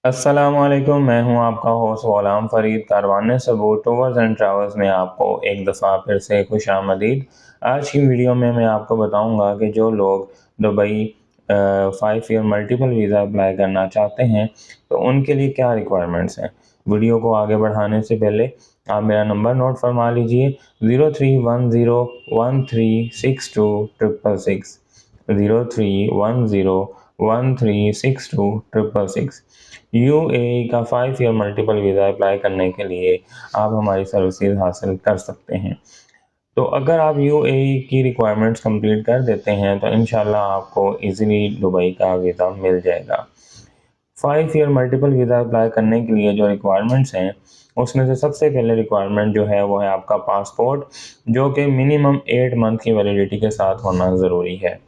अस्सलामुअलैकुम, मैं हूं आपका होस्ट ग़ुलाम फ़रीद। कारवान सबूत टूर्स एंड ट्रैवल्स में आपको एक दफ़ा फिर से खुशामदीद। आज की वीडियो में मैं आपको बताऊंगा कि जो लोग Dubai 5 year multiple visa apply करना चाहते हैं तो उनके लिए क्या रिक्वायरमेंट्स हैं। वीडियो को आगे बढ़ाने से पहले आप मेरा नंबर नोट फरमा लीजिए 03101362 666 03101362 666। यूएई का 5 ईयर मल्टीपल वीज़ा अप्लाई करने के लिए आप हमारी सर्विसेज हासिल कर सकते हैं। तो अगर आप यूएई की रिक्वायरमेंट्स कंप्लीट कर देते हैं तो इंशाल्लाह आपको इजीली दुबई का वीज़ा मिल जाएगा। 5 ईयर मल्टीपल वीज़ा अप्लाई करने के लिए जो रिक्वायरमेंट्स हैं उसमें से सबसे पहले रिक्वायरमेंट जो है वो है आपका पासपोर्ट, जो कि मिनिमम 8 मंथ की वैलिडिटी के साथ होना ज़रूरी है।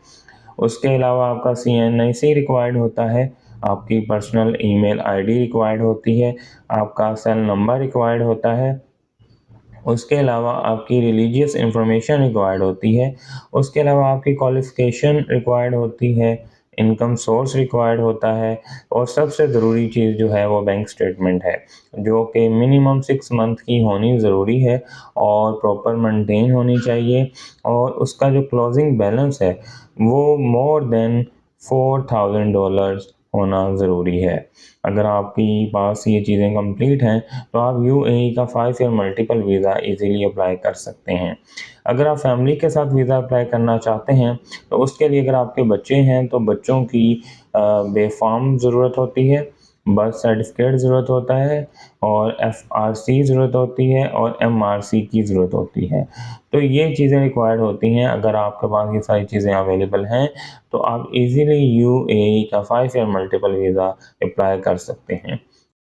उसके अलावा आपका CNIC रिक्वायर्ड होता है, आपकी पर्सनल ईमेल आईडी रिक्वायर्ड होती है, आपका सेल नंबर रिक्वायर्ड होता है। उसके अलावा आपकी रिलीजियस इंफॉर्मेशन रिक्वायर्ड होती है। उसके अलावा आपकी क्वालिफ़िकेशन रिक्वायर्ड होती है, इनकम सोर्स रिक्वायर्ड होता है और सबसे ज़रूरी चीज़ जो है वो बैंक स्टेटमेंट है, जो कि मिनिमम 6 मंथ की होनी ज़रूरी है और प्रॉपर मेंटेन होनी चाहिए और उसका जो क्लोजिंग बैलेंस है वो मोर देन $4000 होना ज़रूरी है। अगर आपके पास ये चीज़ें कंप्लीट हैं तो आप यूएई का 5 year multiple visa easily apply कर सकते हैं। अगर आप फैमिली के साथ वीज़ा अप्लाई करना चाहते हैं तो उसके लिए अगर आपके बच्चे हैं तो बच्चों की बेफ़ॉर्म ज़रूरत होती है, बर्थ सर्टिफिकेट ज़रूरत होता है और FRC ज़रूरत होती है और MRC की ज़रूरत होती है। तो ये चीज़ें रिक्वायर्ड होती हैं। अगर आपके पास ये सारी चीज़ें अवेलेबल हैं तो आप इजीली यूएई का 5 ईयर मल्टीपल वीज़ा अप्लाई कर सकते हैं।